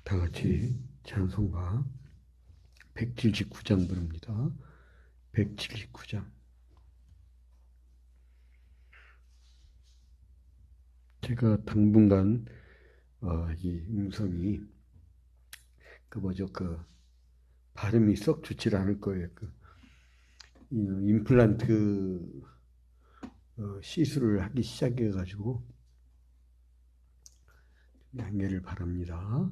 다 같이 찬송가 179장 부릅니다. 179장. 제가 당분간 이 음성이 발음이 썩 좋지 않을 거예요. 임플란트 시술을 하기 시작해가지고 양해를 바랍니다.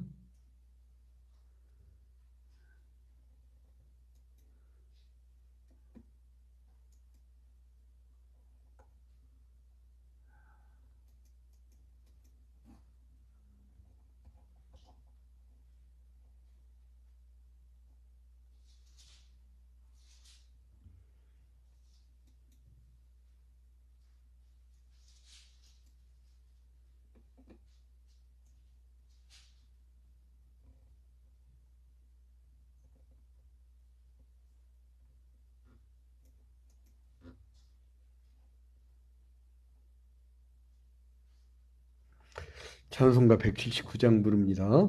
찬송가 179장 부릅니다.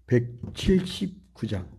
179장.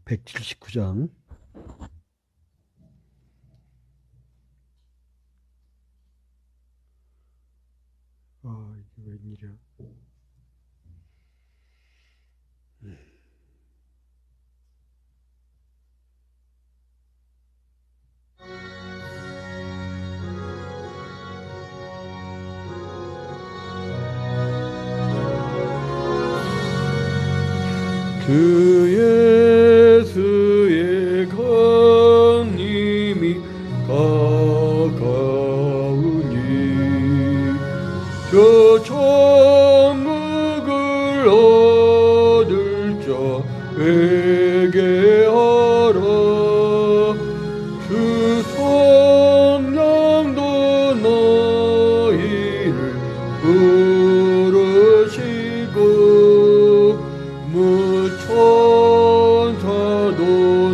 (179장) 이게 웬일이야? 주 예수의 강림이 가까우니 저 천국을 얻을 자 회개하라. 주 성령도 너희를 부르시고 천사도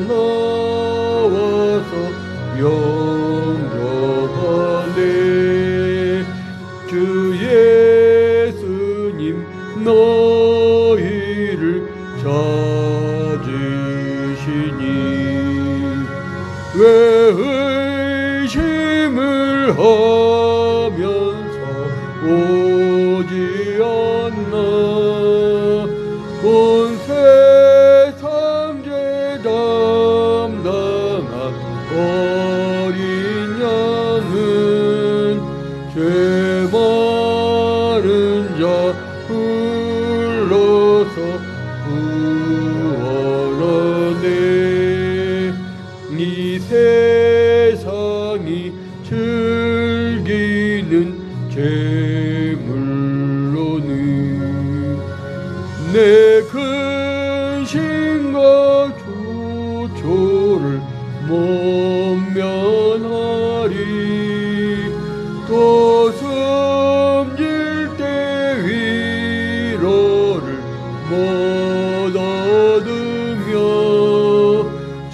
나와서 영접하네. 주 예수님 너희를 찾으시니 왜 의심을 하면서 오지 않나. 온 세상 죄 담당한 어린 양은 죄 많은 자 불러서 구원하네. 이 세상이 즐기는 재물로는 내 근심과 조초를 못 면하리. 또 숨질 때 위로를 못 얻으며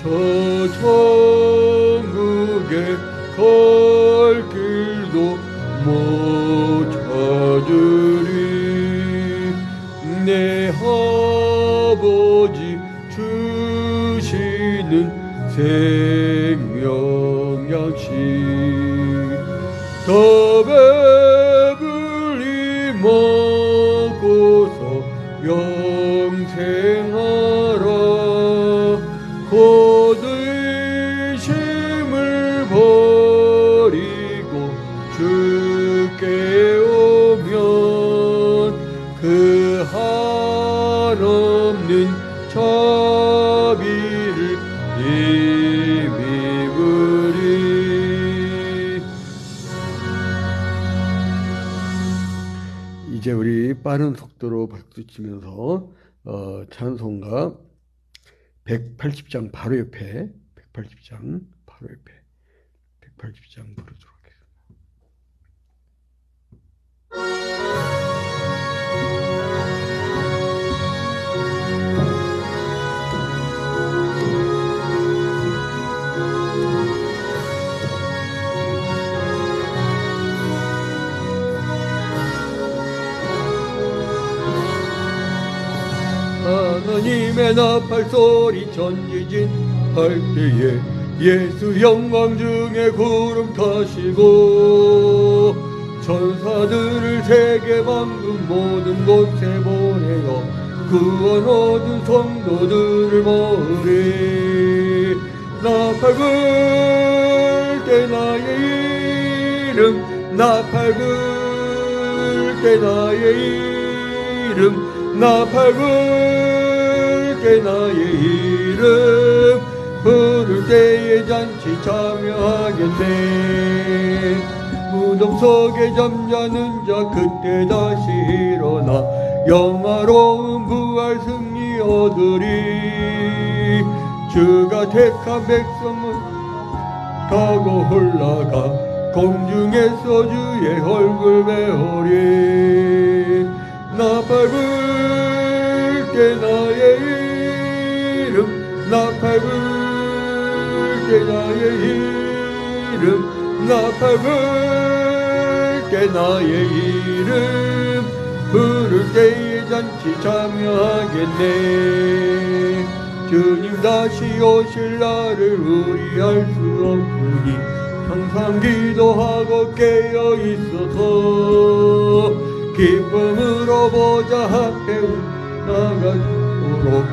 저 천국에 갈 길도 못 찾으리. 내 아버지 주시는 생명양식 더 배불리 먹고서 영생하라. 곧 자비를 힘입으리. 이제 우리 빠른 속도로 박수 치면서 찬송가 180장 바로 옆에 180장 바로 옆에 180장 부르도록 하겠습니다. 하나님의 나팔 소리 전지진 할 때에 예수 영광 중에 구름 타시고 천사들을 세계 만국 모든 곳에 보내어 구원 얻은 성도들을 모으리. 나팔 불 때 나의 이름 나팔 불 때 나의 이름 나팔 불 때 나의 이름 부를 때에 잔치 참여하겠네. 무덤 속에 잠자는 자 그때 다시 일어나 영화로운 부활 승리 얻으리. 주가 택한 백성은 타고 올라가 공중에서 주의 얼굴 배우리. 나팔 불 때 나의 이름 나팔 불 때 나의 이름 나팔 불 때 나의 이름 부를 때에 잔치 참여하겠네. 주님 다시 오실 날을 우리 알 수 없으니 항상 기도하고 깨어 있어서 기쁨으로 보좌 앞에 나가도록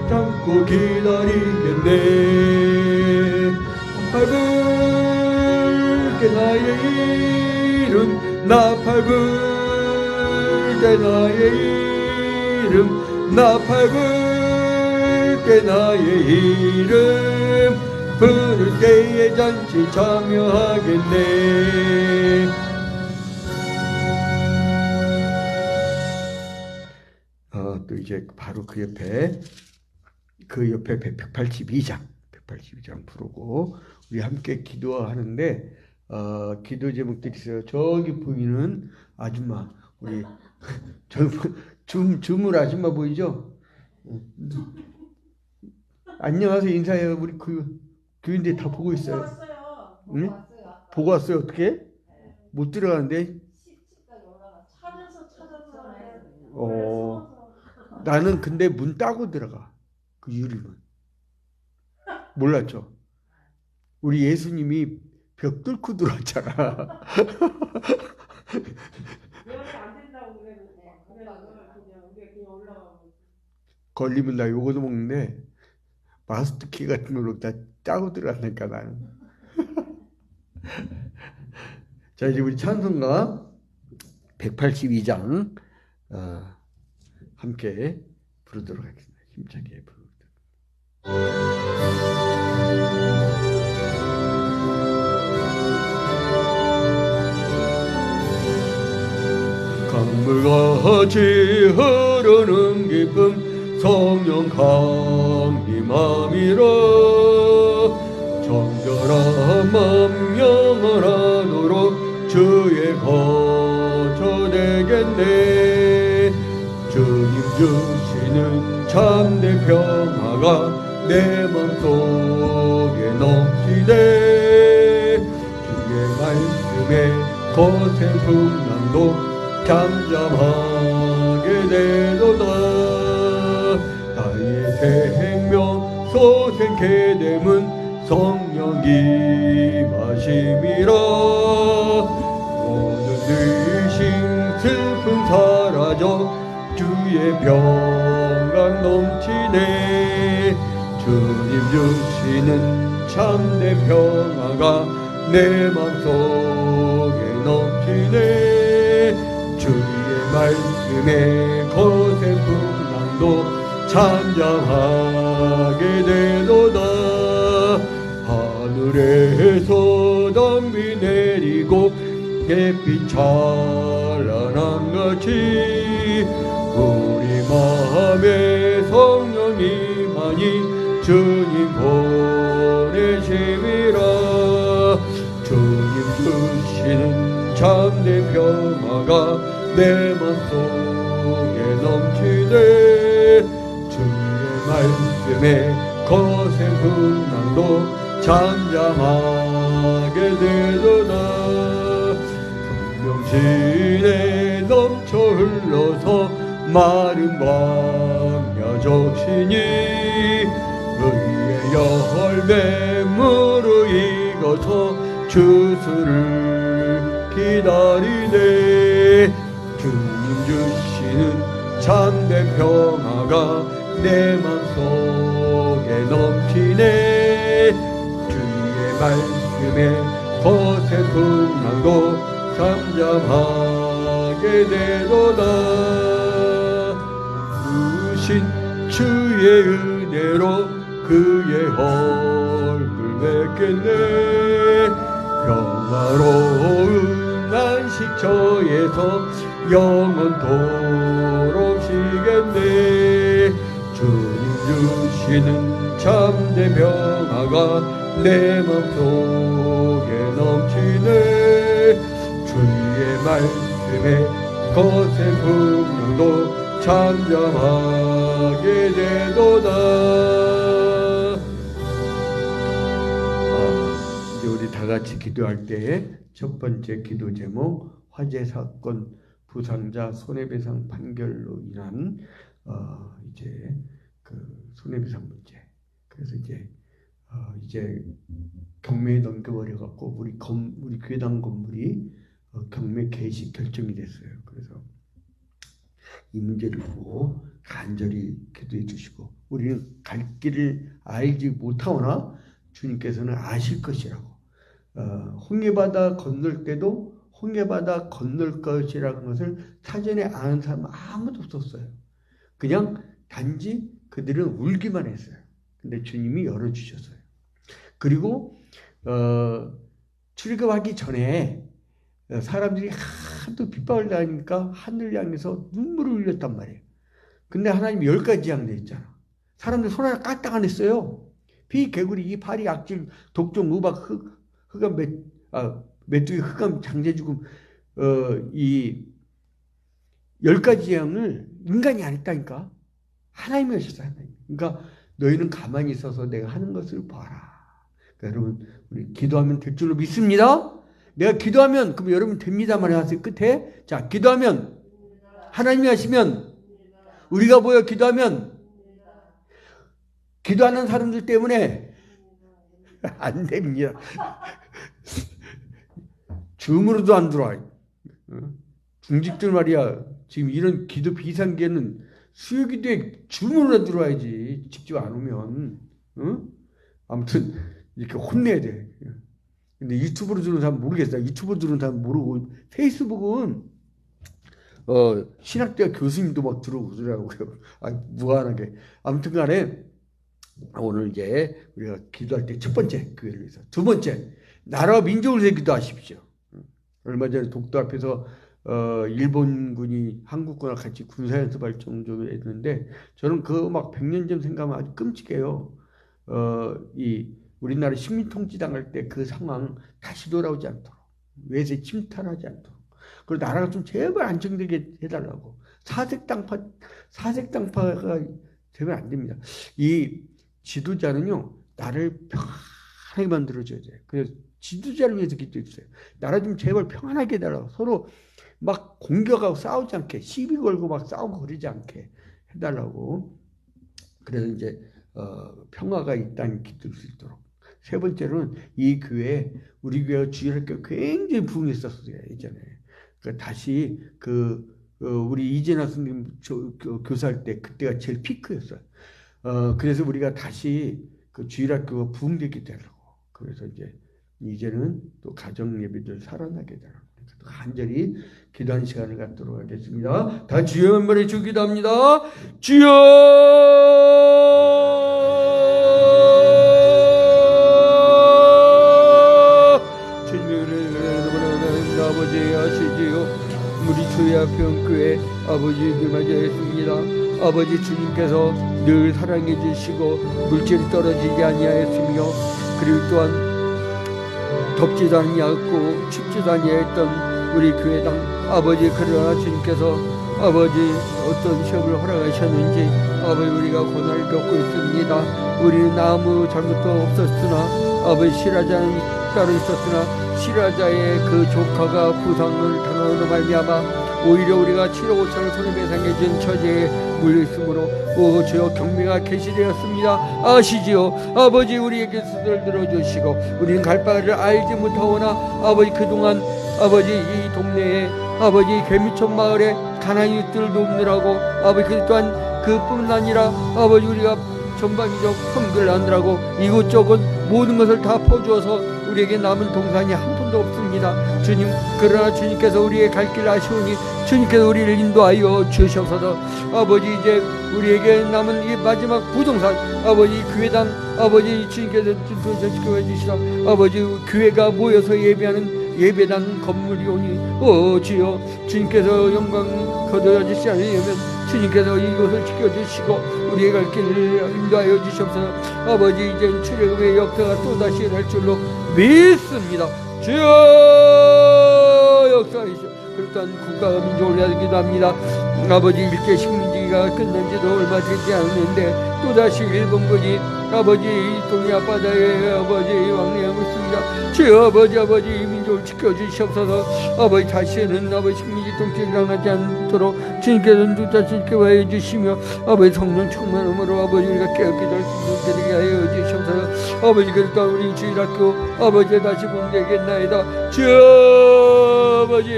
참고 기다리겠네. 나팔 불 때 나의 이름 나팔 불 때 나의 이름 나팔 불 때 나의 이름 부를 때에 잔치 참여하겠네. 또 이제 바로 그 옆에 182장 부르고 우리 함께 기도하는데 기도 제목들이 있어요. 저기 보이는 아줌마 우리 주물 아줌마 보이죠? 안녕하세요 인사해요. 우리 교인들 다 보고 있어요. 응? 보고 왔어요. 어떻게? 못 들어가는데? 나는 근데 문 따고 들어가. 그 유리문. 몰랐죠? 우리 예수님이 벽 뚫고 들어왔잖아. 걸리면 나 요거도 먹는데 마스터키 같은 걸로 다 짜고 들어간다니까 나는. 자 이제 우리 찬송가 182장 함께 부르도록 하겠습니다. 힘차게 부르도록. 강물같이 흐르는 기쁨 성령 강림함이라. 정결한 맘 영원하도록 주의 거처 되겠네. 주님 주시는 참된 평화가 내 맘속에 넘치네. 주의 말씀에 거센 풍랑도 잠잠하게 되도다. 나의 생명 소생케 됨은 성령 임하심이라. 모든 의심 슬픔 사라져 주의 평강 넘치네. 주님 주시는 참된 평화가 내 맘속에 넘치네. 주의 말씀에 거센 풍랑도 잠잠하게 되도다. 하늘에서 덤비 내리고 햇빛 찬란한 같이 우리 마음에 성령이 많이 주님 보내심이라. 주님 주시는 참된 평화가 내 맘속에 넘치네. 주의 말씀에 거센 풍랑도 잠잠하게 되도다. 성령신에 넘쳐 흘러서 마른 광야 적시니 의의 열매 무르익어서 주수를 기다리네. 주님 주시는 참된 평화가 내 맘속에 넘치네. 주의 말씀에 거센 풍랑도 잠잠하게 되도다. 우신 주의 은혜로 그의 얼굴 뵙겠네. 평화로운 안식처에서 영원토록 쉬겠네. 주님 주시는 참된 평화가 내 맘속에 넘치네. 주의 말씀에 거센 풍랑도 잠잠하게 되도다. 이제 우리 다 같이 기도할 때 첫 번째 기도 제목, 화재 사건 부상자 손해배상 판결로 인한 이제 그 손해배상 문제. 그래서 이제 경매에 넘겨버려 갖고 우리 교회당 건물이 경매 개시 결정이 됐어요. 그래서 이 문제를 보고 간절히 기도해 주시고, 우리는 갈 길을 알지 못하오나 주님께서는 아실 것이라고. 홍해바다 건널 때도 홍해바다 건널 것이라는 것을 사전에 아는 사람은 아무도 없었어요. 그냥 단지 그들은 울기만 했어요. 근데 주님이 열어주셨어요. 그리고 출애굽하기 전에 사람들이 하도 핍박을 당하니까 하늘 향해서 눈물을 흘렸단 말이에요. 근데 하나님이 10가지 재앙 냈잖아. 사람들 손 하나 까딱 안 했어요. 비, 개구리, 이 파리, 악질, 독종, 우박, 흑암, 메뚜기, 흑암, 장제죽음, 이 10가지 재앙을 인간이 안 했다니까. 하나님이 하셨어요. 하나님. 그러니까 너희는 가만히 있어서 내가 하는 것을 봐라. 그러니까 여러분, 우리 기도하면 될 줄로 믿습니다. 내가 기도하면, 그럼 여러분 됩니다만 하세요. 끝에. 자, 기도하면, 하나님이 하시면, 우리가 모여 기도하면, 기도하는 사람들 때문에 안 됩니다. 줌으로도 안 들어와. 중직들 말이야. 지금 이런 기도 비상기에는 수요기도에 줌으로 들어와야지. 직접 안 오면. 아무튼 이렇게 혼내야 돼. 근데 유튜브로 들은 사람 모르겠어. 유튜브로 들은 사람 모르고, 페이스북은 신학대학 교수님도 막 들어오고 그러더라고요. 무한하게. 아무튼 간에 오늘 이제 우리가 기도할 때 첫 번째 교회를 위해서, 두 번째 나라와 민족을 위해 기도하십시오. 얼마 전에 독도 앞에서 일본군이 한국군과 같이 군사연습할 정도로 했는데, 저는 그 막 100년 전 생각하면 아주 끔찍해요. 이 우리나라 식민통치 당할 때 그 상황 다시 돌아오지 않도록, 외세 침탈하지 않도록, 그리고 나라가 좀 제발 안정되게 해달라고. 사색당파가 되면 안 됩니다. 이 지도자는요, 나를 평안하게 만들어줘야 돼요. 그래서 지도자를 위해서 기도했어요. 나라 좀 제발 평안하게 해달라고. 서로 막 공격하고 싸우지 않게, 시비 걸고 막 싸우고 그러지 않게 해달라고. 그래서 이제 평화가 이 땅에 깃들 수 있도록. 세 번째로는 이 교회, 우리 교회가 주일학교 굉장히 부흥했었어요, 예전에. 그러니까 다시 우리 이재나 선생님 교사할 때 그때가 제일 피크였어요. 그래서 우리가 다시 그 주일학교가 부흥되게 되려고. 그래서 이제는 또 가정 예배들 살아나게 되라고. 간절히 기도하는 시간을 갖도록 하겠습니다. 다 주여 한 번에 주 기도합니다. 주여 주님의 아버지 아시지요. 우리 주의 앞평교회 아버지를 맞이했습니다. 아버지 주님께서 늘 사랑해 주시고 물질이 떨어지지 아니하였으며 그리고 또한 덥지도 아니하였고 춥지도 아니하였던 우리 교회당 아버지, 그러나 주님께서 아버지 어떤 시험을 허락하셨는지 아버지 우리가 고난을 겪고 있습니다. 우리는 아무 잘못도 없었으나 아버지 실화자는 따로 있었으나 실화자의 그 조카가 부상을 당함으로 말미암아 오히려 우리가 7억 5천을 손해배상해 준 처지에 물려있으므로 오 주여 경매가 개시되었습니다. 아시지요. 아버지 우리에게 수를 들어주시고 우리는 갈 바를 알지 못하오나 아버지 그동안 아버지 이 동네에 아버지 개미촌 마을에 가난한 이웃들을 돕느라고 아버지 그 또한 그뿐 아니라 아버지 우리가 전방위적 형들을 하느라고 이곳저곳 모든 것을 다 퍼주어서 우리에게 남은 동산이 한 푼도 없습니다. 주님, 그러나 주님께서 우리의 갈 길을 아시오니 주님께서 우리를 인도하여 주시옵소서. 아버지 이제 우리에게 남은 이 마지막 부동산 아버지 교회당 아버지 주님께서 지켜해 주시라. 아버지 교회가 모여서 예배하는 예배당 건물이 오니 주여 주님께서 영광 거두어주시지 않으려면 주님께서 이곳을 지켜주시고 우리의 갈 길을 인도하여 주시옵소서. 아버지 이제 출애굽의 역사가 또다시 일어날 줄로 믿습니다. 주여 역사하시오. 그렇단 국가와 민족을 위하여 기도합니다. 아버지 일제 식민지가 끝난 지도 얼마 되지 않았는데 또다시 일본군이 아버지 동해 앞바다에 아버지 왕래하고 있습니다. 주여 아버지 민족을 지켜주시옵소서. 아버지 다시는 아버지 식민지 통치를 당하지 않도록 주님께서 누차 지켜봐 주시며 아버지 성령 충만함으로 아버지 우리가 깨닫게 될 수 있게 되게 하여 주시옵소서. 아버지 그러니까 우리 주일학교 아버지 다시 봉되겠나이다. 주여 아버지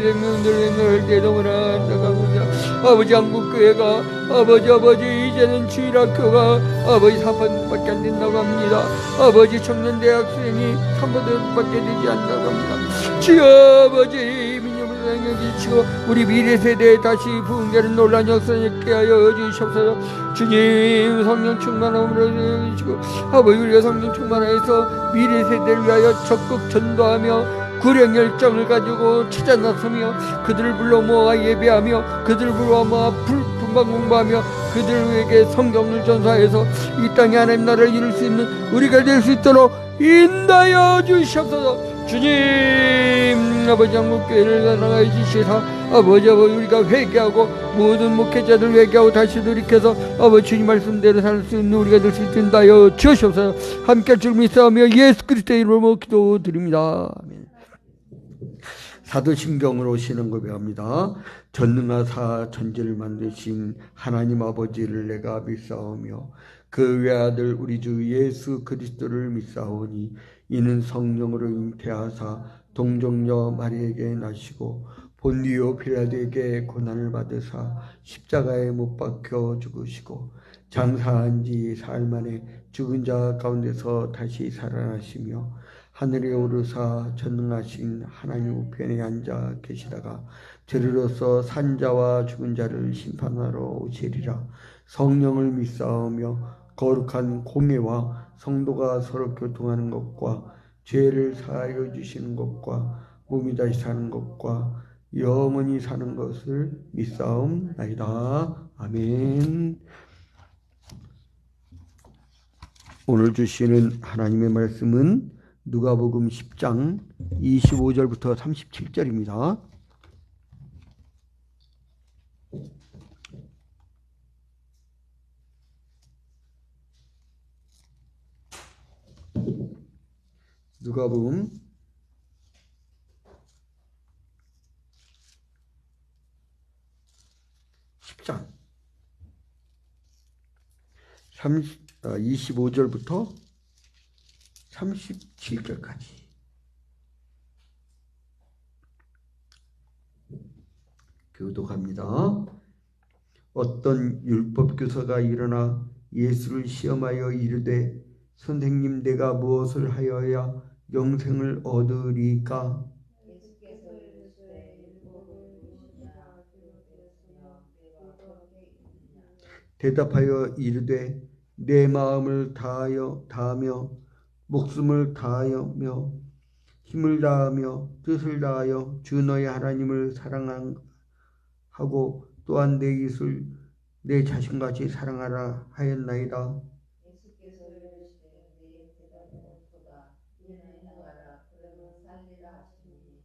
생명들 때 너무나 안타깝습니다. 아버지 한국교회가 아버지 이제는 주일학교가 아버지 4반밖에 안 된다고 합니다. 아버지 청년대학생이 3반밖에 되지 않는다고 합니다. 주여 아버지 민족을 생각해주시고 우리 미래세대에 다시 부흥되는 놀라운 역사를 있게 하여 주시옵소서. 주님 성령 충만함으로 해주시고 아버지 우리가 성령 충만해서 미래세대를 위하여 적극 전도하며 구령 열정을 가지고 찾아 나서며 그들을 불러 모아 예배하며 그들을 불러 모아 분방 공부하며 그들에게 성경을 전수하여서 이 땅에 하나님 나라를 이룰 수 있는 우리가 될 수 있도록 인도하여 주시옵소서. 주님 아버지 한국교회를 나가해 주시사 아버지 우리가 회개하고 모든 목회자들 회개하고 다시 돌이켜서 아버지 주님 말씀대로 살 수 있는 우리가 될 수 있다 하여 주시옵소서. 함께 할 줄 믿사오며 예수 그리스도의 이름으로 기도드립니다. 아멘. 사도신경으로 신앙 고백합니다. 전능하사 천지를 만드신 하나님 아버지를 내가 믿사오며 그 외아들 우리 주 예수 그리스도를 믿사오니 이는 성령으로 잉태하사 동정녀 마리에게 나시고 본디오 빌라도에게 고난을 받으사 십자가에 못 박혀 죽으시고 장사한 지 사흘 만에 죽은 자 가운데서 다시 살아나시며 하늘에 오르사 전능하신 하나님 우편에 앉아 계시다가 저리로서 산자와 죽은 자를 심판하러 오시리라. 성령을 믿사오며 거룩한 공예와 성도가 서로 교통하는 것과 죄를 사하여 주시는 것과 몸이 다시 사는 것과 영원히 사는 것을 믿사옵나이다. 아멘. 오늘 주시는 하나님의 말씀은 누가복음 10장 25절부터 37절입니다. 누가복음 10장 25절부터 37절까지. 교독합니다. 어떤 율법교사가 일어나 예수를 시험하여 이르되 선생님 내가 무엇을 하여야 영생을 얻으리까? 대답하여 이르되 내 마음을 다하며 목숨을 다하며 힘을 다하며 뜻을 다하여 주 너의 하나님을 사랑하고 또한 내 이웃을 내 자신같이 사랑하라 하였나이다. 예수께서 이르시되 내 대답은 옳도다. 이는 행하라 그러면 살리라 하시니.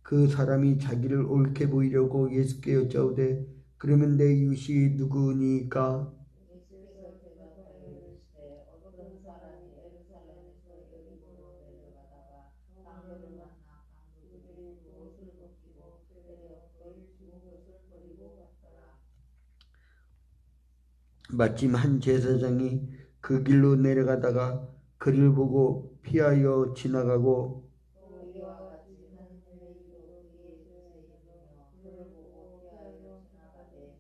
그 사람이 자기를 옳게 보이려고 예수께 여짜오되 그러면 내 이웃이 누구니까? 예수께서 대답하여 이르시되 어떤 사람이 예루살렘에서 여리고로 내려가다가 강도를 만나 강도들이 옷을 벗기고 때려 그를 죽은 것을 버리고 갔더라. 마침 한 제사장이 그 길로 내려가다가 그를 보고 피하여 지나가고 또 이와 같이 한 레위도 그의 곁에 있으며 그를 보고 피하여 지나가되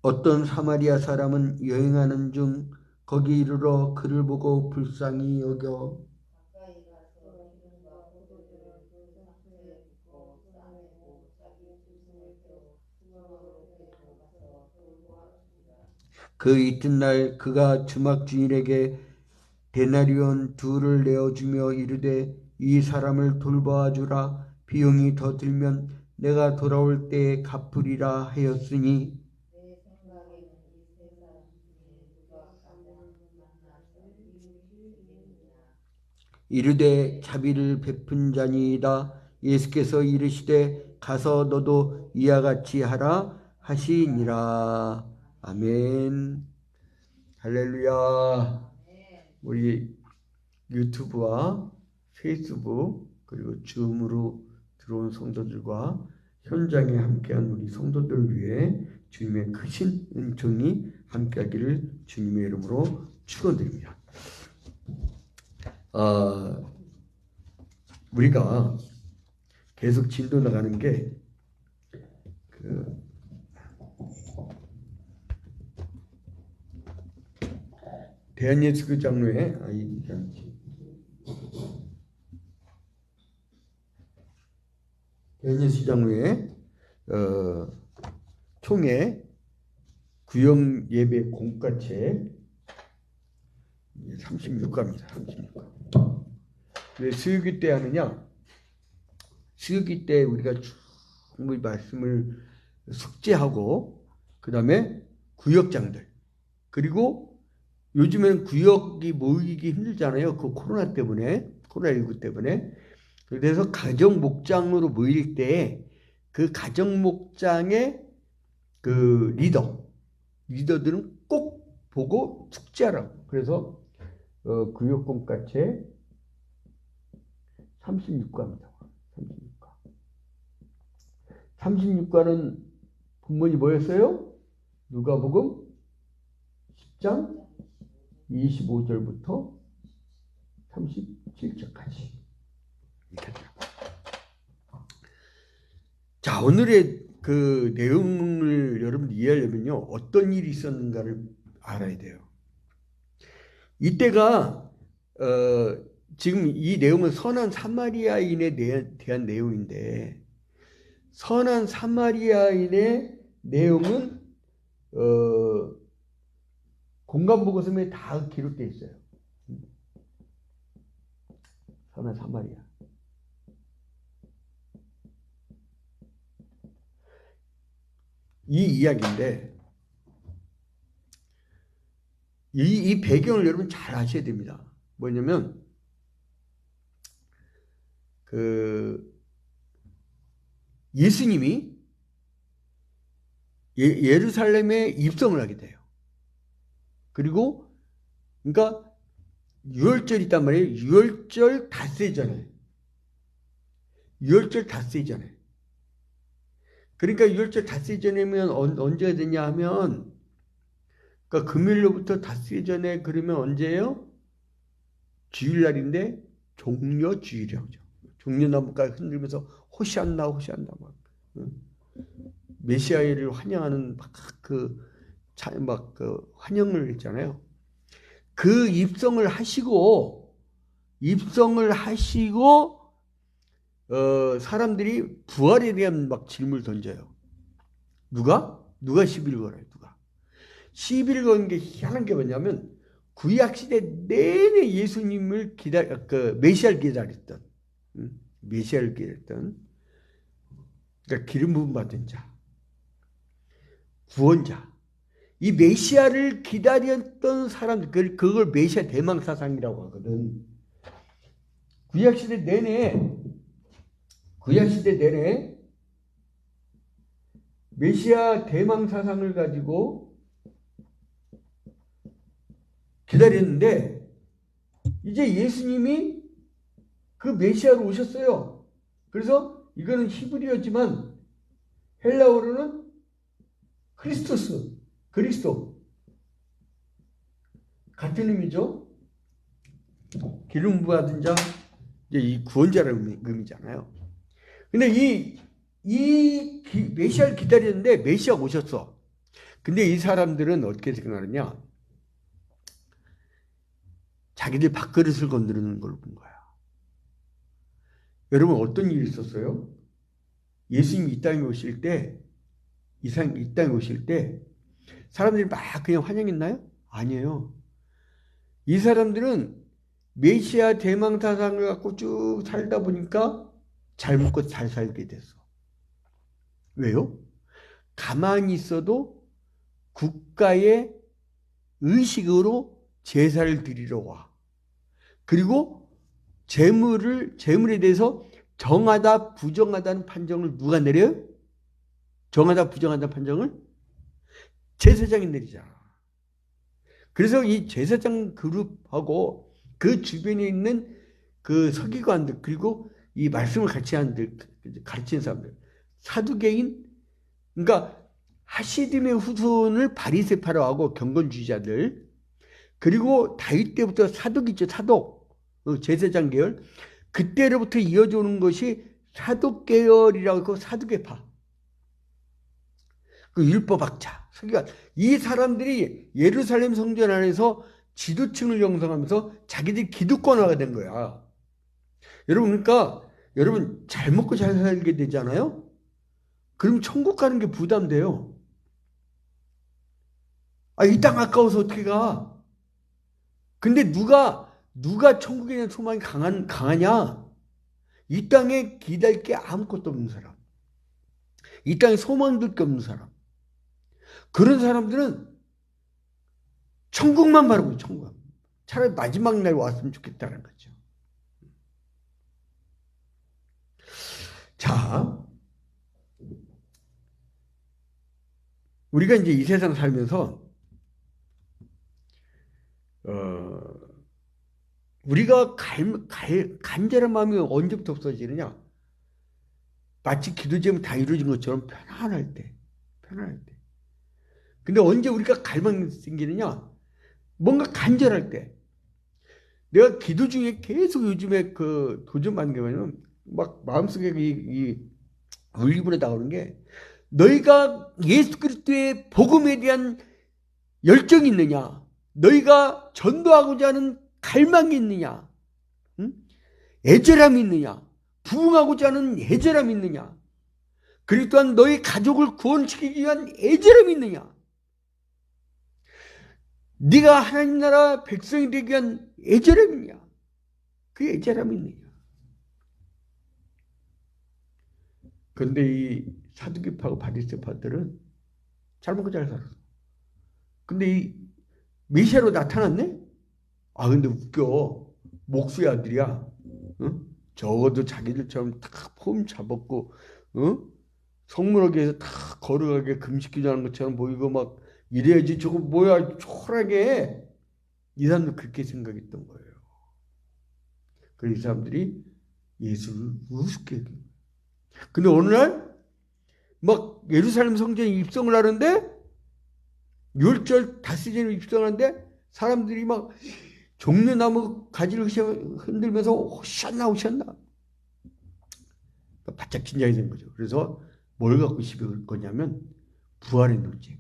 어떤 사마리아 사람은 여행하는 중 거기 이르러 그를 보고 불쌍히 여겨 가까이 가서 기름과 포도주를 그 상처에 붓고 싸매고 자기 짐승을 태워 주막으로 데리고 가서 돌고 하십니다. 그 이튿날 그가 주막 주인에게 데나리온 2를 내어주며 이르되 이 사람을 돌보아 주라. 비용이 더 들면 내가 돌아올 때에 갚으리라 하였으니 내 생각에는 이 세 사람 중에 누가 가장 만나서 이웃이겠느냐. 이르되 자비를 베푼 자니이다. 예수께서 이르시되 가서 너도 이와 같이 하라 하시니라. 아멘. 할렐루야. 우리 유튜브와 페이스북 그리고 줌으로 들어온 성도들과 현장에 함께한 우리 성도들을 위해 주님의 크신 은총이 함께하기를 주님의 이름으로 축원드립니다. 우리가 계속 진도 나가는 게 대한예수교 장로회 대한예수교 장로회 총회 구역 예배 공과책 36과입니다. 36과. 왜 수요기 때 하느냐? 수요기 때 우리가 충분히 말씀을 숙지하고 그 다음에 구역장들 그리고 요즘에는 구역이 모이기 힘들잖아요. 그 코로나19 때문에. 그래서 가정 목장으로 모일 때 그 가정 목장의 그 리더들은 꼭 보고 숙지하라고. 그래서 구역공과책 36과입니다. 36과. 36과는 본문이 뭐였어요? 누가복음 10장 25절부터 37절까지. 자, 오늘의 그 내용을 여러분들 이해하려면요, 어떤 일이 있었는가를 알아야 돼요. 이때가 지금 이 내용은 선한 사마리아인에 대한 내용인데, 선한 사마리아인의 내용은 공간복음서에 다 기록되어 있어요. 선한 사마리아. 이 이야기인데 이 배경을 여러분 잘 아셔야 됩니다. 뭐냐면 예수님이 예루살렘에 입성을 하게 돼요. 그리고 그러니까 유월절이 있단 말이에요. 유월절 닷새 전에. 유월절 닷새 전에. 그러니까 유월절 닷새 전에면 언제가 되냐 하면 그러니까 금요일로부터 닷새 전에 그러면 언제예요? 주일날인데 종려 주일이라고 하죠. 종려나무가 흔들면서 호시안나 막 메시아를 환영하는 그 환영을 했잖아요. 그 입성을 하시고 사람들이 부활에 대한 막 질문을 던져요. 누가 시비를 걸어요. 누가? 시비를 거는 게 희한한 게 뭐냐면 구약 시대 내내 예수님을 메시아를 기다렸던, 메시아를 기다렸던, 그러니까 기름 부음 받은 자, 구원자, 이 메시아를 기다렸던 사람들, 그걸 메시아 대망 사상이라고 하거든. 구약 시대 내내 메시아 대망 사상을 가지고 기다렸는데 이제 예수님이 그 메시아로 오셨어요. 그래서 이거는 히브리어지만 헬라어로는 그리스도 같은 의미죠. 기름 부받은 자, 이제 이 구원자라는 의미잖아요. 근데 이 메시아를 기다렸는데 메시아가 오셨어. 근데 이 사람들은 어떻게 생각하느냐? 자기들 밥그릇을 건드리는 걸 본 거야. 여러분 어떤 일이 있었어요? 예수님이 이 땅에 오실 때 사람들이 막 그냥 환영했나요? 아니에요. 이 사람들은 메시아 대망 사상을 갖고 쭉 살다 보니까 잘 먹고 잘 살게 됐어. 왜요? 가만히 있어도 국가의 의식으로 제사를 드리러 와. 그리고 재물에 대해서 정하다 부정하다는 판정을 누가 내려요? 정하다 부정하다는 판정을 제사장이 내리잖아. 그래서 이 제사장 그룹하고 그 주변에 있는 그 서기관들, 그리고 이 말씀을 가르치는 사람들, 사두개인, 그러니까 하시딤의 후손을 바리새파라고 경건주의자들, 그리고 다윗 때부터 사독이죠. 사독, 제사장 계열. 그때로부터 이어져 오는 것이 사독 계열이라고 하고 사두개파, 그 율법학자, 서기관, 이 사람들이 예루살렘 성전 안에서 지도층을 형성하면서 자기들이 기득권화가 된 거야. 여러분, 그러니까 여러분 잘 먹고 잘 살게 되잖아요. 그럼 천국 가는 게 부담돼요. 이 땅 아까워서 어떻게 가? 근데 누가 천국에 대한 소망이 강하냐? 이 땅에 기댈 게 아무것도 없는 사람, 이 땅에 소망들 게 없는 사람, 그런 사람들은 천국만 바라보고 천국. 차라리 마지막 날 왔으면 좋겠다는 거죠. 자, 우리가 이제 이 세상 살면서 우리가 간절한 마음이 언제부터 없어지느냐? 마치 기도 제목이 다 이루어진 것처럼 편안할 때. 근데 언제 우리가 갈망이 생기느냐? 뭔가 간절할 때. 내가 기도 중에 계속 요즘에 그 도전받는 게 뭐냐면, 막 마음속에 이 울림으로 나오는 게, 너희가 예수 그리스도의 복음에 대한 열정이 있느냐? 너희가 전도하고자 하는 갈망이 있느냐? 애절함이 있느냐? 부응하고자 하는 애절함이 있느냐? 그리고 또한 너희 가족을 구원시키기 위한 애절함이 있느냐? 네가 하나님 나라 백성이 되기 위한 애절함이 있느냐? 그 애절함이 있느냐? 그런데 이 사두개파하고 바리새파들은 잘 먹고 잘 살았어. 근데 이 메시아로 나타났네? 근데 웃겨. 목수의 아들이야. 응? 적어도 자기들처럼 딱 폼 잡았고, 응? 성문학에서 딱 걸어가게 금식기도하는 것처럼 보이고 막 이래야지. 저거 뭐야, 초라하게. 이 사람도 그렇게 생각했던 거예요. 그래서 이 사람들이 예수를 우습게 여긴 거예요. 근데 어느 날 막 예루살렘 성전에 입성을 하는데, 율절 다스제로 입성하는데 사람들이 막 종려나무 가지를 흔들면서 호시안나 바짝 긴장이 된 거죠. 그래서 뭘 갖고 시비 걸 거냐면 부활의 논쟁.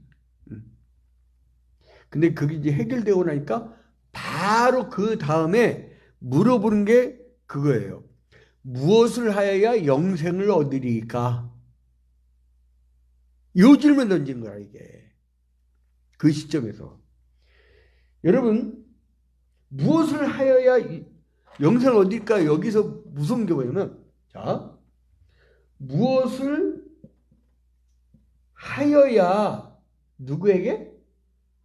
근데 그게 이제 해결되고 나니까 바로 그 다음에 물어보는 게 그거예요. 무엇을 하여야 영생을 얻으리까? 이 질문 던진 거야, 이게. 그 시점에서. 여러분, 무엇을 하여야 영생을 얻을까? 여기서 무서운 게 뭐냐면, 자, 무엇을 하여야 누구에게?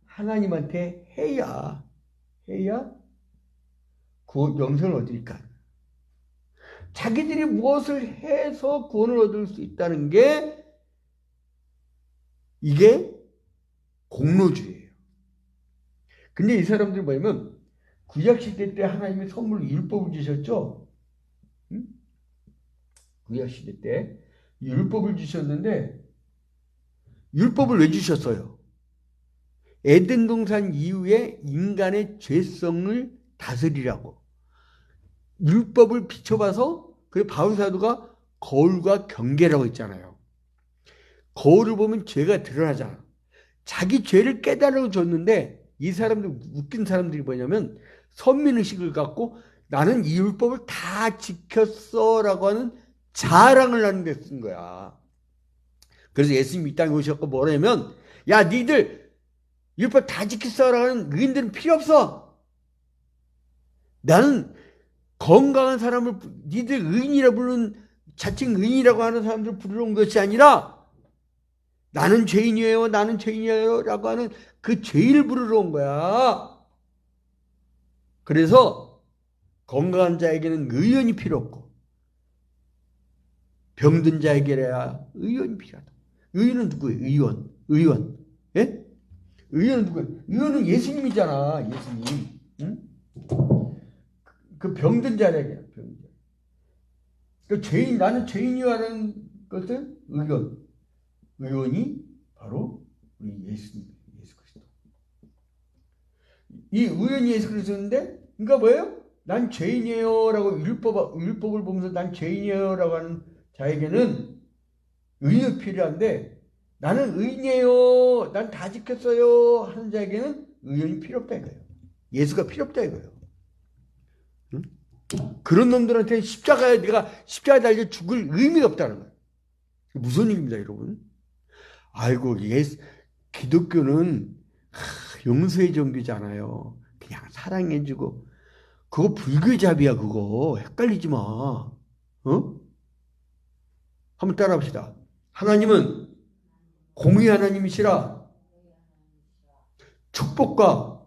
하나님한테 해야 영생을 얻을까? 자기들이 무엇을 해서 구원을 얻을 수 있다는 게 이게 공로주의예요. 근데 이 사람들이 뭐냐면 구약시대 때 하나님이 선물로 율법을 주셨죠. 응? 구약시대 때 율법을 주셨는데 율법을 왜 주셨어요? 에덴 동산 이후에 인간의 죄성을 다스리라고. 율법을 비춰봐서 그 바울 사도가 거울과 경계라고 했잖아요. 거울을 보면 죄가 드러나잖아. 자기 죄를 깨달아 줬는데 이 사람들 웃긴 사람들이 뭐냐면 선민의식을 갖고 나는 이 율법을 다 지켰어라고 하는 자랑을 하는 데 쓴 거야. 그래서 예수님이 이 땅에 오셨고 뭐라면 야 니들 율법 다 지켰어라고 하는 의인들은 필요 없어. 나는 건강한 사람을 니들 의인이라 부르는 자칭 의인이라고 하는 사람들을 부르러 온 것이 아니라 나는 죄인이에요 나는 죄인이에요 라고 하는 그 죄인을 부르러 온 거야. 그래서 건강한 자에게는 의원이 필요 없고 병든 자에게야 의원이 필요하다. 의원은 누구예요? 의원. 예? 의원은 누구예요? 의원은 예수님이잖아. 예수님. 응? 그 병든 자에게 병든 자. 그 죄인 나는 죄인이라는 것은 의원이 바로 우리 예수님, 예수 그리스도. 이 의원이 예수 그리스도인데, 그러니까 뭐예요? 난 죄인이에요라고 율법을 보면서 난 죄인이에요라고 하는 자에게는 의인이 필요한데, 나는 의인이에요, 난 다 지켰어요 하는 자에게는 의원이 필요 없다 이거예요. 예수가 필요 없다 이거예요. 응? 그런 놈들한테 내가 십자가에 달려 죽을 의미가 없다는 거예요. 무슨 일입니다, 여러분? 아이고, 기독교는 용서의 종교잖아요. 그냥 사랑해주고. 그거 불교의 잡이야, 그거. 헷갈리지 마. 어? 한번 따라합시다. 하나님은 공의 하나님이시라 축복과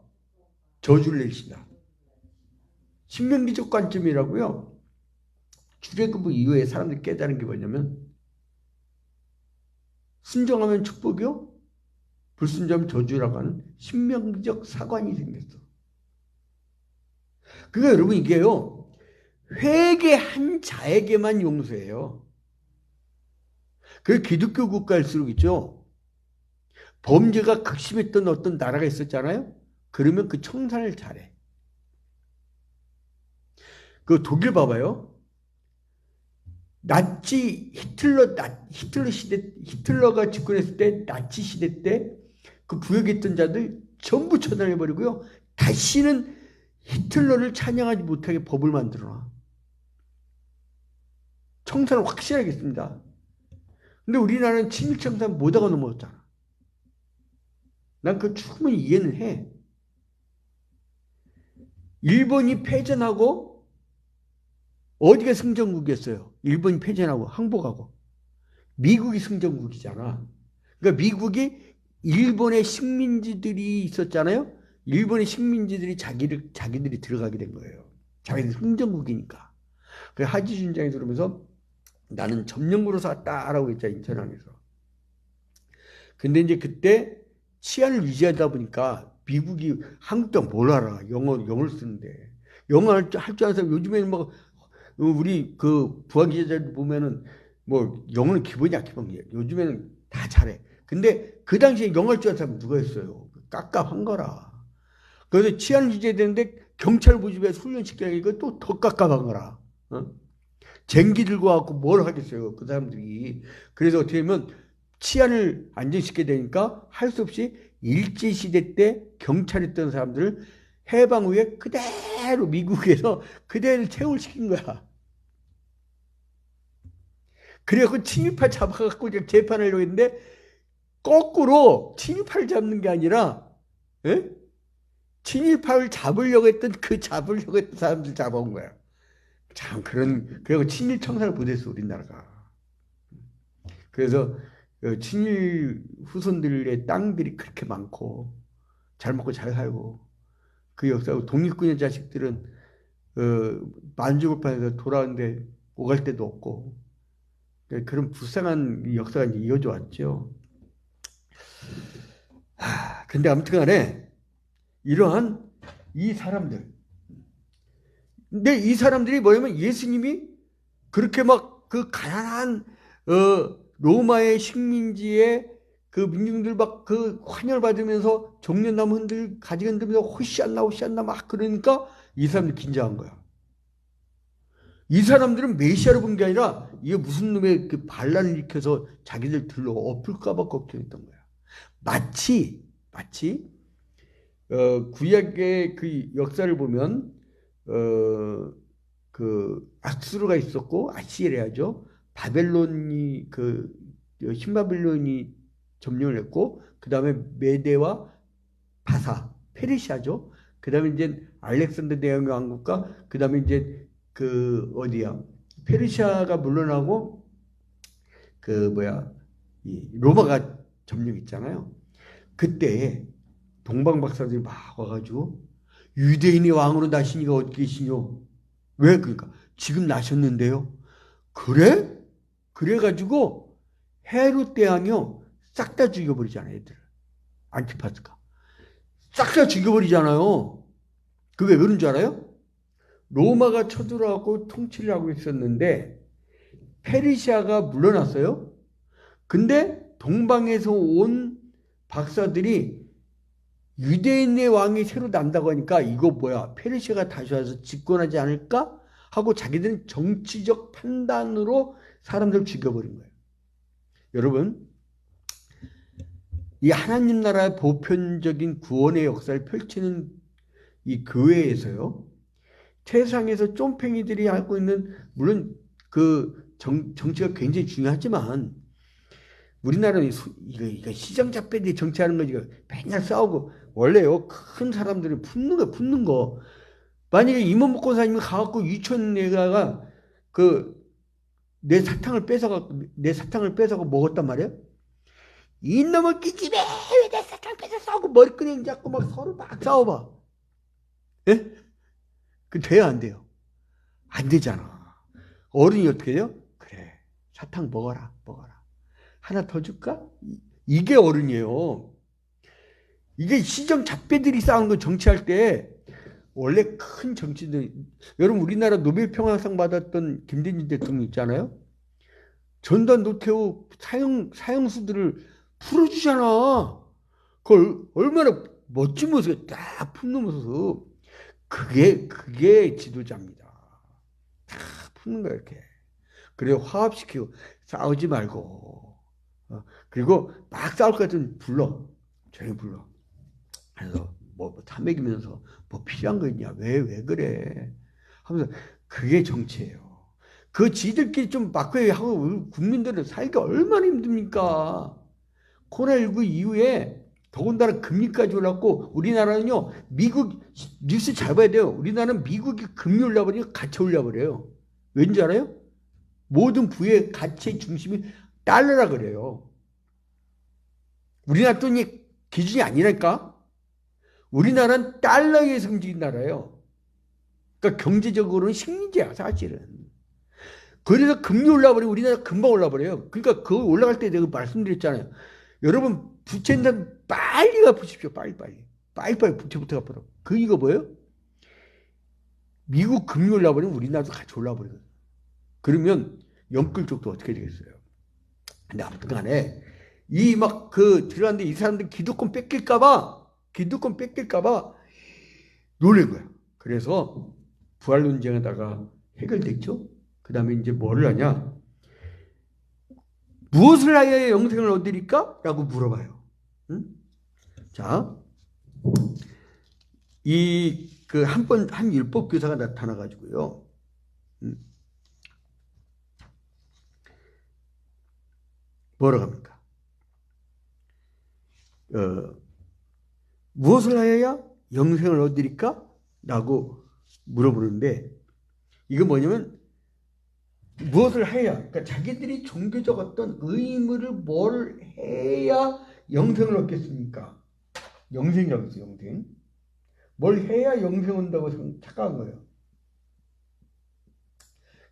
저주를 내리신다. 신명기적 관점이라고요. 출애굽 이후에 사람들이 깨달은 게 뭐냐면 순종하면 축복이요, 불순종하면 저주라고 하는 신명기적 사관이 생겼어. 그러니까 여러분 이게요, 회개한 자에게만 용서해요. 그 기독교 국가일수록 있죠. 범죄가 극심했던 어떤 나라가 있었잖아요. 그러면 그 청산을 잘해. 그 독일 봐봐요. 히틀러가 집권했을 때, 나치 시대 때 그 부역에 있던 자들 전부 처단해버리고요. 다시는 히틀러를 찬양하지 못하게 법을 만들어놔. 청산을 확실하게 했습니다. 근데 우리나라는 친일 청산 못하고 넘어졌잖아. 난 그거 충분히 이해는 해. 일본이 패전하고 어디가 승전국이었어요? 일본이 패전하고 항복하고. 미국이 승전국이잖아. 그러니까 미국이 일본의 식민지들이 있었잖아요. 일본의 식민지들이 자기들이 들어가게 된 거예요. 자기들 승전국이니까. 그래서 하지준장이 들으면서 나는 점령구로 샀다라고 했잖아, 인천항에서. 근데 이제 그때 치안을 유지하다 보니까 미국이 한국도 뭘 알아? 영어를 쓰는데. 영어 할 줄 아는 사람 요즘에는 막 우리 그 부하 기자들 보면은 뭐 영어는 기본이야, 기본이야. 요즘에는 다 잘해. 근데 그 당시에 영어 할 줄 아는 사람 누구였어요? 깝깝한 거라. 그래서 치안을 유지해야 되는데 경찰 모집해서 훈련시키니까 또 더 깝깝한 거라. 어? 쟁기 들고 와갖고 뭘 하겠어요, 그 사람들이. 그래서 어떻게 하면 치안을 안정시켜야 되니까 할 수 없이 일제시대 때 경찰했던 사람들을 해방 후에 그대로 미국에서 그대로 채용시킨 거야. 그래갖고 친일파 잡아갖고 재판하려고 했는데 거꾸로 친일파를 잡는 게 아니라, 예? 친일파를 잡으려고 했던 사람들 잡아온 거야. 참, 그리고 친일 청산을 못했어, 우리나라가. 그래서 친일 후손들의 땅들이 그렇게 많고, 잘 먹고 잘 살고, 그 역사고, 독립군의 자식들은, 만주골판에서 돌아오는데 오갈 데도 없고, 그런 불쌍한 역사가 이제 이어져 왔죠. 근데 아무튼 간에, 이러한 이 사람들, 근데 이 사람들이 뭐냐면 예수님이 그렇게 막 그 가난한 로마의 식민지의 그 민중들 막 그 환영을 받으면서 종려나무 가지고 흔들면서 호시안나 막 그러니까 이 사람들 긴장한 거야. 이 사람들은 메시아를 본 게 아니라 이게 무슨 놈의 그 반란을 일으켜서 자기들 들러 엎을까 봐 걱정했던 거야. 마치 구약의 그 역사를 보면 그 아수르가 있었고 아시리아죠. 바벨론이 신바빌론이 점령을 했고 그 다음에 메대와 바사 페르시아죠. 그 다음에 이제 알렉산더 대왕의 왕국과 그 다음에 이제 그 어디야 페르시아가 물러나고 이 로마가 점령했잖아요. 그때 동방박사들이 막 와가지고 유대인의 왕으로 나시니가 어디 계시뇨? 왜 그러니까 지금 나셨는데요. 그래? 그래가지고 헤롯 대왕이요 싹 다 죽여버리잖아요. 애들 안티파스가 싹 다 죽여버리잖아요. 그 왜 그런 줄 알아요? 로마가 쳐들어가고 통치를 하고 있었는데 페르시아가 물러났어요. 근데 동방에서 온 박사들이 유대인의 왕이 새로 난다고 하니까 이거 뭐야 페르시아가 다시 와서 집권하지 않을까 하고 자기들은 정치적 판단으로 사람들 죽여버린 거예요. 여러분 이 하나님 나라의 보편적인 구원의 역사를 펼치는 이 교회에서요 세상에서 쫌팽이들이 하고 있는 물론 그 정치가 굉장히 중요하지만 우리나라는 이거 시정잡배들이 정치하는 거지 맨날 싸우고 원래요 큰 사람들이 붙는 거 만약에 임원 목권사님이 가갖고 유치원에다가 내 사탕을 뺏어가 먹었단 말이야. 이놈의 끼집애 왜 내 사탕 뺏어 하고 머리끄댕 잡고 막 서로 막 싸워봐. 예? 그 돼야 안 돼요? 안 되잖아. 어른이 어떻게 돼요? 그래 사탕 먹어라. 하나 더 줄까? 이게 어른이에요. 이게 시정잡배들이 싸우는 거 정치할 때 원래 큰 정치들 여러분 우리나라 노벨 평화상 받았던 김대중 대통령 있잖아요. 전두환 노태우 사형수들을 풀어주잖아. 그걸 얼마나 멋진 모습에 딱 푸는 모습. 그게 지도자입니다. 다 푸는 거야 이렇게. 그래 화합시키고 싸우지 말고. 그리고 막 싸울 것 같으면 조용히 불러. 그래서 탐맥이면서 뭐 필요한 거 있냐? 왜 그래? 하면서 그게 정치예요. 그 지들끼리 좀 바꿔하고 국민들은 살기가 얼마나 힘듭니까? 코로나19 이후에 더군다나 금리까지 올랐고 우리나라는요 미국 뉴스 잘 봐야 돼요. 우리나라는 미국이 금리 올라버리면 같이 올라버려요. 왠지 알아요? 모든 부의 가치의 중심이 달러라 그래요. 우리나라 돈이 기준이 아니랄까? 우리나라는 달러에 의해서 움직인 나라예요. 그러니까 경제적으로는 식민지야 사실은. 그래서 금리 올라버리면 우리나라 금방 올라버려요. 그러니까 그거 올라갈 때 내가 말씀드렸잖아요. 여러분 부채는 빨리 갚으십시오. 빨리 부채부터 갚으라고. 이거 뭐예요? 미국 금리 올라버리면 우리나라도 같이 올라버리거든요. 그러면 영끌 쪽도 어떻게 되겠어요? 근데 아무튼 간에 들어갔는데 이 사람들 기득권 뺏길까봐 놀란 거야. 그래서 부활 논쟁에다가 해결됐죠. 그 다음에 이제 뭐를 하냐? 무엇을 하여야 영생을 얻으리까? 라고 물어봐요. 응? 자, 한 율법 교사가 나타나가지고요. 뭐라고 합니까? 무엇을 하여야 영생을 얻으리까? 라고 물어보는데, 이거 뭐냐면 무엇을 해야, 그러니까 자기들이 종교적 어떤 의무를 뭘 해야 영생을 얻겠습니까? 영생이라고 했어요. 영생. 뭘 해야 영생 온다고 착각한 거예요.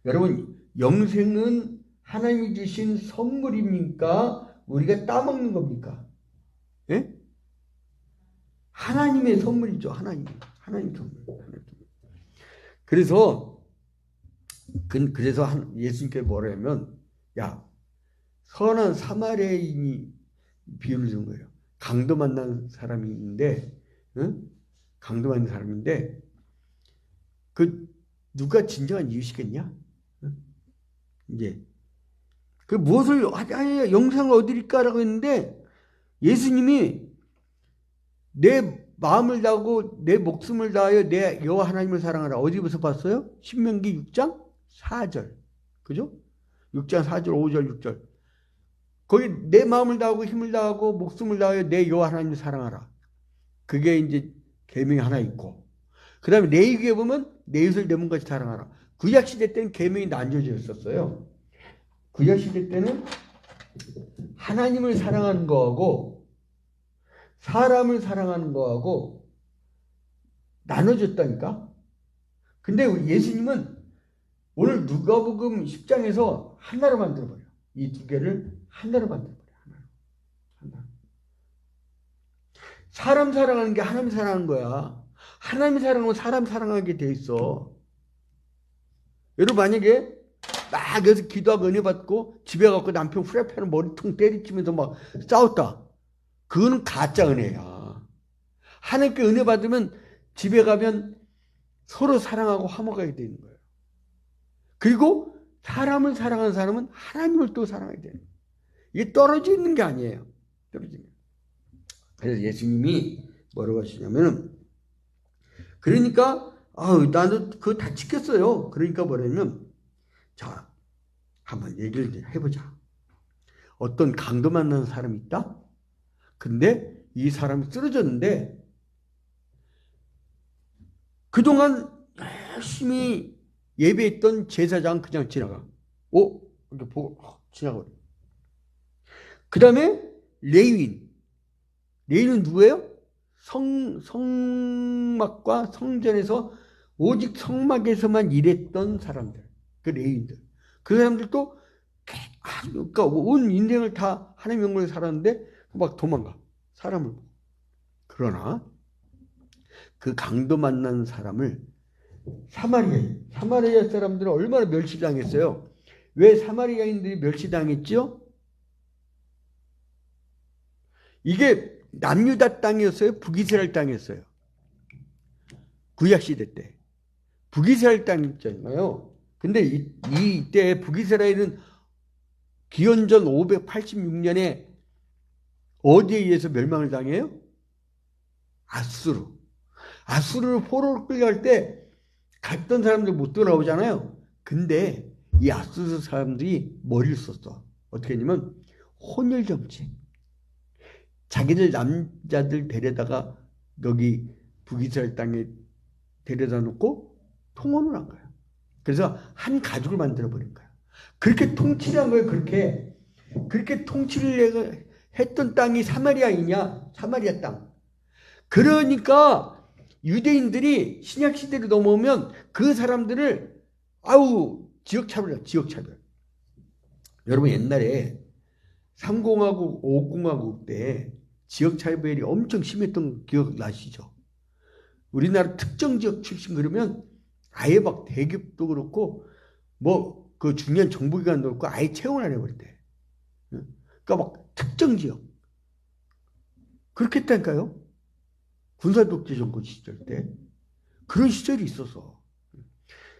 여러분, 영생은 하나님이 주신 선물입니까? 우리가 따먹는 겁니까? 예? 하나님의 선물이죠. 하나님 선물. 그래서 예수님께서 뭐라 하면, 야, 선한 사마리아인이 비유를 준 거예요. 강도 만난 사람이 있는데, 응? 강도 만난 사람인데, 누가 진정한 이웃이겠냐? 응? 이제 무엇을 하여 영생을 얻으리까라고 했는데, 예수님이 내 마음을 다하고 내 목숨을 다하여 내 여호와 하나님을 사랑하라. 어디부터 봤어요? 신명기 6장 4절. 그죠? 6장 4절, 5절, 6절. 거기 내 마음을 다하고 힘을 다하고 목숨을 다하여 내 여호와 하나님을 사랑하라. 그게 이제 계명이 하나 있고, 그 다음에 레위기에 보면 내 이웃을 내 몸같이 사랑하라. 구약 시대 때는 계명이 나뉘어져 있었어요. 구약 시대 때는 하나님을 사랑하는 거하고 사람을 사랑하는 거하고 나눠졌다니까. 근데 예수님은 오늘 누가복음 10장에서 하나로 만들어버려. 이 두 개를 하나로 만들어버려. 하나로. 사람 사랑하는 게 하나님 사랑하는 거야. 하나님 사랑하면 사람 사랑하게 돼 있어. 여러분, 만약에 막 여기서 기도하고 은혜 받고 집에 가고 남편 후라이팬을 머리통 때리치면서 막 싸웠다. 그거는 가짜 은혜야. 하나님께 은혜 받으면 집에 가면 서로 사랑하고 화목하게 되는 거예요. 그리고 사람을 사랑하는 사람은 하나님을 또 사랑하게 되는 거예요. 이게 떨어져 있는 게 아니에요. 떨어지는. 그래서 예수님이 뭐라고 하시냐면은, 그러니까 나도 그거 다 지켰어요. 그러니까 뭐냐면, 자, 한번 얘기를 해보자. 어떤 강도 만나는 사람이 있다. 근데 이 사람이 쓰러졌는데 그동안 열심히 예배했던 제사장 그냥 지나가. 이렇게 보고 지나가버려. 그 다음에 레위인. 레위인은 누구예요? 성막과 성전에서 오직 성막에서만 일했던 사람들. 그 레위인들. 그 사람들도 그러니까 온 인생을 다 하나님의 영광을 살았는데 막 도망가. 사람을 보고. 그러나 그 강도 만난 사람을 사마리아 사람들은 얼마나 멸시당했어요. 왜 사마리아인들이 멸시당했죠? 이게 남유다 땅이었어요? 북이스라엘 땅이었어요? 구약시대 때 북이스라엘 땅이었잖아요. 근데 이때 북이스라엘은 기원전 586년에 어디에 의해서 멸망을 당해요? 아수르로 포로를 끌려갈 때 갔던 사람들 못 돌아오잖아요. 근데 이 아수르 사람들이 머리를 썼어. 어떻게 했냐면 혼혈정책. 자기들 남자들 데려다가 여기 북이스라엘 땅에 데려다 놓고 통혼을 한 거예요. 그래서 한 가족을 만들어 버린 거예요. 그렇게 통치를 한 거예요. 그렇게 통치를 했던 땅이 사마리아이냐? 사마리아 땅. 그러니까 유대인들이 신약 시대로 넘어오면 그 사람들을 지역차별. 여러분, 옛날에 3공화국, 5공화국 때 지역차별이 엄청 심했던 기억 나시죠? 우리나라 특정 지역 출신 그러면 아예 막 대기업도 그렇고 뭐 그 중요한 정보기관도 그렇고 아예 채용을 안 해버렸대. 그러니까 막 특정 지역. 그렇게 했다니까요. 군사독재 정권 시절 때. 그런 시절이 있었어.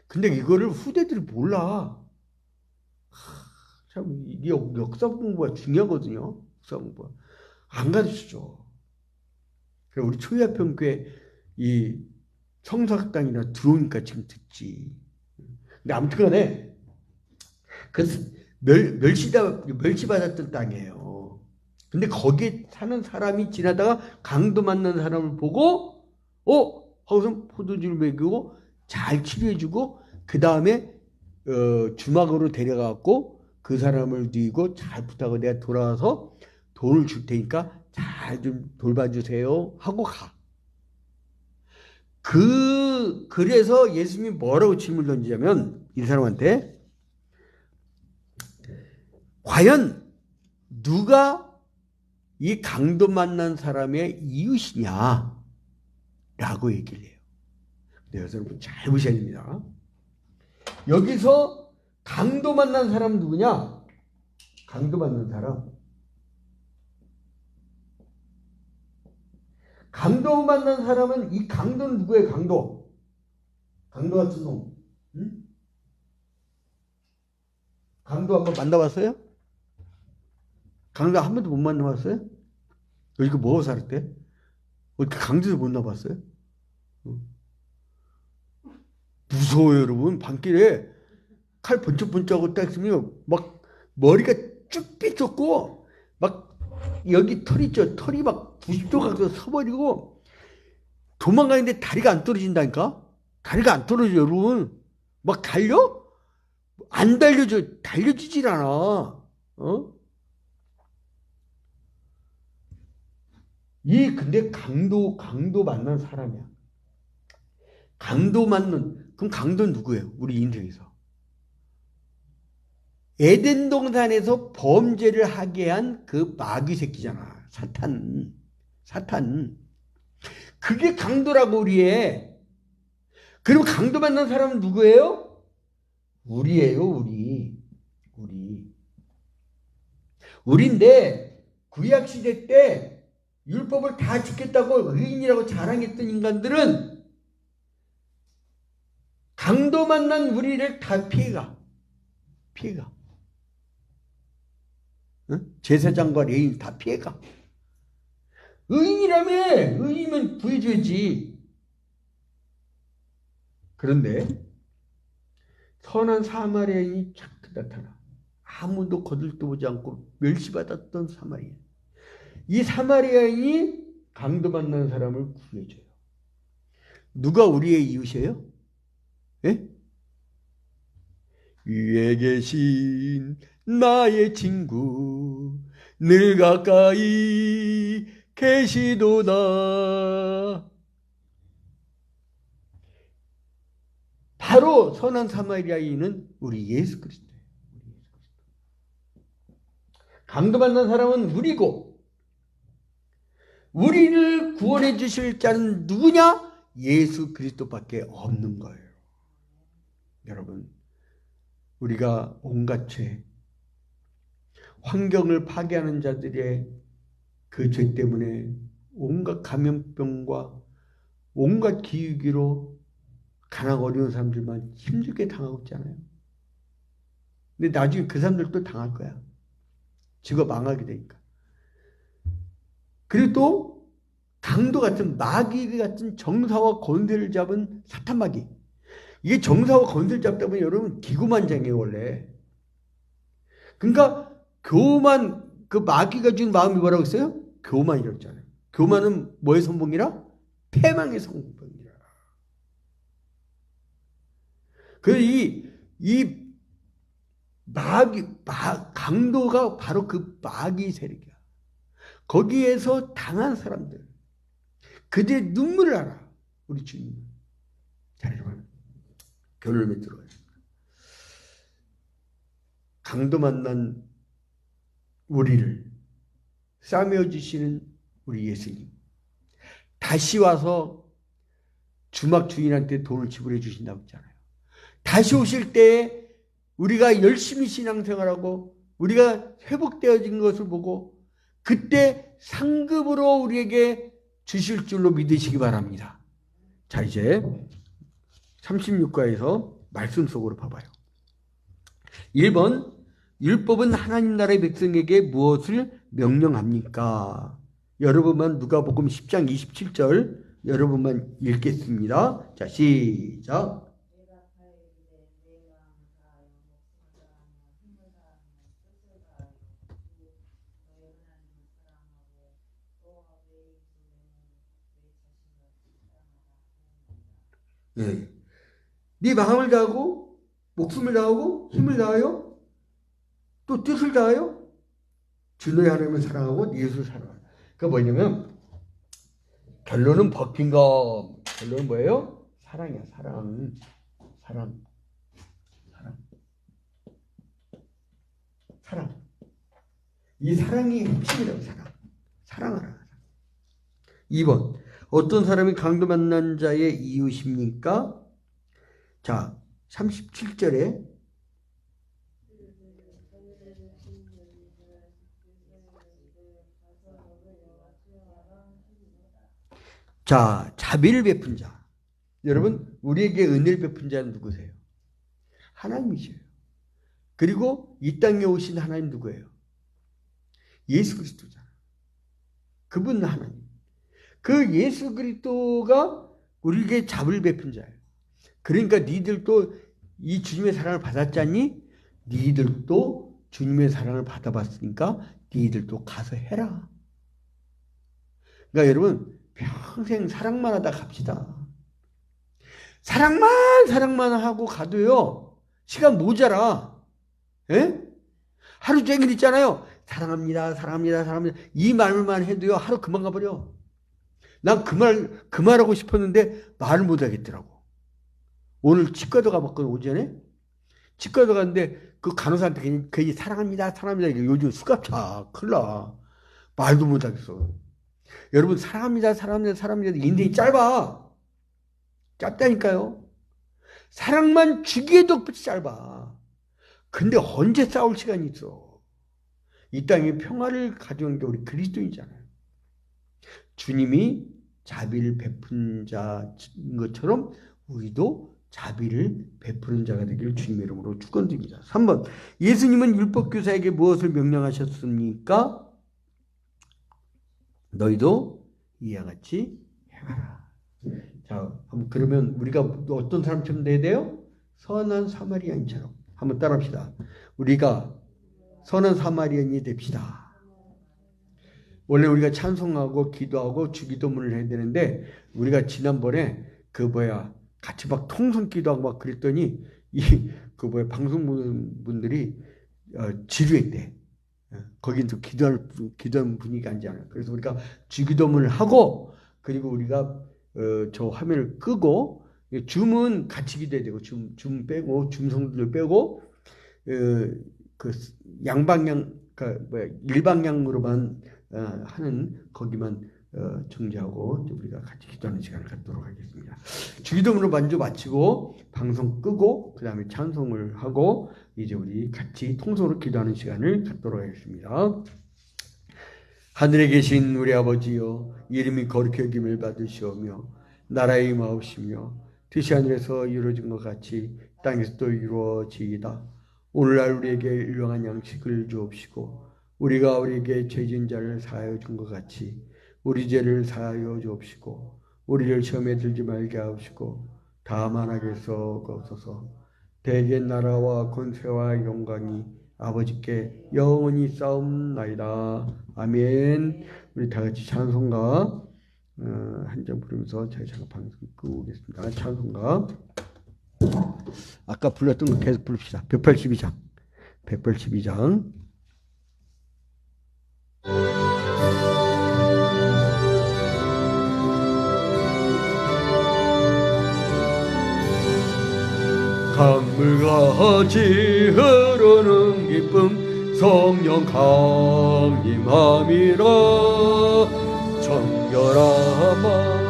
근데 이거를 후대들이 몰라. 참, 이게 역사 공부가 중요하거든요. 역사 공부가. 안 가르쳐줘. 그래서 우리 초야평교회 이 성사학당이나 들어오니까 지금 듣지. 근데 아무튼 간에 그 멸시받았던 땅이에요. 근데 거기에 사는 사람이 지나다가 강도 만난 사람을 보고 하고서 포도주를 먹이고 잘 치료해주고 그 다음에 주막으로 데려가고 그 사람을 뉘고 잘 부탁하고 내가 돌아와서 돈을 줄 테니까 잘 좀 돌봐주세요 하고 가. 그래서 예수님이 뭐라고 질문을 던지냐면 이 사람한테 과연 누가 이 강도 만난 사람의 이웃이냐 라고 얘기를 해요. 네, 여러분 잘 보셔야 됩니다. 여기서 강도 만난 사람은 누구냐? 강도 만난 사람. 강도 만난 사람은 이 강도는 누구예요? 강도. 강도 같은 놈. 응? 강도 한번 만나봤어요? 강도 한 번도 못 만나봤어요? 여기가 뭐 살았대? 강도도 못 나봤어요? 무서워요, 여러분. 밤길에 칼 번쩍번쩍하고 딱 있으면 막 머리가 쭉 삐쳤고 막 여기 털 있죠? 털이 막 90도 각도로 서버리고 도망가는데 다리가 안 떨어진다니까? 다리가 안 떨어져, 여러분. 막 달려? 안 달려줘. 달려지질 않아. 근데 강도 만난 사람이야. 그럼 강도는 누구예요? 우리 인생에서. 에덴 동산에서 범죄를 하게 한 그 마귀 새끼잖아. 사탄. 그게 강도라고 우리의. 그럼 강도 만난 사람은 누구예요? 우리예요, 우리. 우리인데 구약시대 때 율법을 다 지켰다고 의인이라고 자랑했던 인간들은 강도 만난 우리를 다 피해가. 응? 제사장과 레인 다 피해가. 의인이라며. 의인이면 구해줘야지. 그런데 선한 사마리아인이 착 나타나. 아무도 거들떠보지 않고 멸시받았던 사마리아인. 이 사마리아인이 강도 만난 사람을 구해줘요. 누가 우리의 이웃이에요? 예? 위에 계신 나의 친구 늘 가까이 계시도다. 바로 선한 사마리아인은 우리 예수 그리스도예요. 강도 만난 사람은 우리고 우리를 구원해 주실 자는 누구냐? 예수 그리스도밖에 없는 거예요. 여러분, 우리가 온갖 죄, 환경을 파괴하는 자들의 그 죄 때문에 온갖 감염병과 온갖 기후기로 가난하고 어려운 사람들만 힘들게 당하고 있잖아요. 근데 나중에 그 사람들도 당할 거야. 지가 망하게 되니까. 그리고 또 강도 같은 마귀 같은 정사와 권세를 잡은 사탄 마귀. 이게 정사와 권세를 잡다 보면 여러분 기고만장해요, 원래. 그러니까 교만, 그 마귀가 준 마음이 뭐라고 했어요? 교만이라고 했잖아요. 교만은 뭐의 선봉이라? 패망의 선봉이라. 그래서 이 강도가 바로 그 마귀 세력이야. 거기에서 당한 사람들. 그들의 눈물을 알아. 우리 주님. 자, 여러분. 결론을 맺도록 하겠습니다. 강도 만난 우리를 싸매어 주시는 우리 예수님. 다시 와서 주막 주인한테 돈을 지불해 주신다고 했잖아요. 다시 오실 때 우리가 열심히 신앙생활하고 우리가 회복되어진 것을 보고 그때 상급으로 우리에게 주실 줄로 믿으시기 바랍니다. 자, 이제 36과에서 말씀 속으로 봐봐요. 1번, 율법은 하나님 나라의 백성에게 무엇을 명령합니까? 여러분만 누가복음 10장 27절 여러분만 읽겠습니다. 자, 시작. 예. 네 마음을 다하고 목숨을 다하고 힘을 다하여 또 뜻을 다하여 주 너의 하나님을 사랑하고 네 이웃을 사랑하라. 그러니까 뭐냐면 결론은 버킹엄. 결론은 뭐예요? 사랑이야. 사랑. 사랑. 사랑. 사랑. 이 사랑이 핵심이라고. 사랑. 사랑하라. 2번. 어떤 사람이 강도 만난 자의 이웃입니까? 자, 37절에 자, 자비를 베푼 자. 여러분, 우리에게 은혜를 베푼 자는 누구세요? 하나님이세요. 그리고 이 땅에 오신 하나님 누구예요? 예수 그리스도잖아. 그분 하나님. 그 예수 그리스도가 우리에게 자비를 베푼 자예요. 그러니까 니들도 이 주님의 사랑을 받았잖니? 니들도 주님의 사랑을 받아봤으니까 니들도 가서 해라. 그러니까 여러분 평생 사랑만 하다 갑시다. 사랑만 하고 가도요. 시간 모자라. 예? 하루 종일 있잖아요. 사랑합니다. 사랑합니다. 사랑합니다. 이 말만 해도요. 하루 금방 가버려. 난 그 말하고 싶었는데 말을 못 하겠더라고. 오늘 치과도 가봤거든, 오전에. 치과도 갔는데 그 간호사한테 괜히 사랑합니다. 사랑합니다. 이게 요즘 수갑차. 큰일 나. 말도 못 하겠어. 여러분 사랑합니다. 사랑합니다. 사랑합니다. 인생이 짧아. 짧다니까요. 사랑만 주기에도 짧아. 근데 언제 싸울 시간이 있어. 이 땅에 평화를 가져온 게 우리 그리스도인이잖아요. 주님이 자비를 베푼 자인 것처럼 우리도 자비를 베푸는 자가 되기를 주님의 이름으로 축원드립니다. 3번. 예수님은 율법교사에게 무엇을 명령하셨습니까? 너희도 이와 같이 행하라. 자, 그러면 우리가 어떤 사람처럼 돼야 돼요? 선한 사마리아인처럼. 한번 따라합시다. 우리가 선한 사마리아인이 됩시다. 원래 우리가 찬송하고 기도하고 주기도문을 해야 되는데 우리가 지난번에 같이 막 통성 기도하고 막 그랬더니 방송분들이 지루했대. 거긴 또 기도하는 분위기가 아니잖아요. 그래서 우리가 주기도문을 하고 그리고 우리가 저 화면을 끄고 줌은 같이 기도해야 되고 줌 빼고 줌 성도들 빼고 그 양방향 일방향으로만 하는 거기만 정지하고 우리가 같이 기도하는 시간을 갖도록 하겠습니다. 주기도문으로 먼저 마치고 방송 끄고 그 다음에 찬송을 하고 이제 우리 같이 통성으로 기도하는 시간을 갖도록 하겠습니다. 하늘에 계신 우리 아버지여, 이름이 거룩히 여김을 받으시오며 나라의 임하옵시며 뜻이 하늘에서 이루어진 것 같이 땅에서도 이루어지이다. 오늘날 우리에게 일용할 양식을 주옵시고 우리가 우리에게 죄진 자를 사하여 준 것 같이 우리 죄를 사하여 주옵시고 우리를 시험에 들지 말게 하옵시고 다만 악에서 구하옵소서. 대개 나라와 권세와 영광이 아버지께 영원히 싸움나이다. 아멘. 우리 다 같이 찬송가 한 장 부르면서 제가 잠깐 방송 끄고 오겠습니다. 찬송가 아까 불렀던 거 계속 부릅시다. 182장 182장 강물같이 흐르는 기쁨 성령 강림함이라 정결한 마음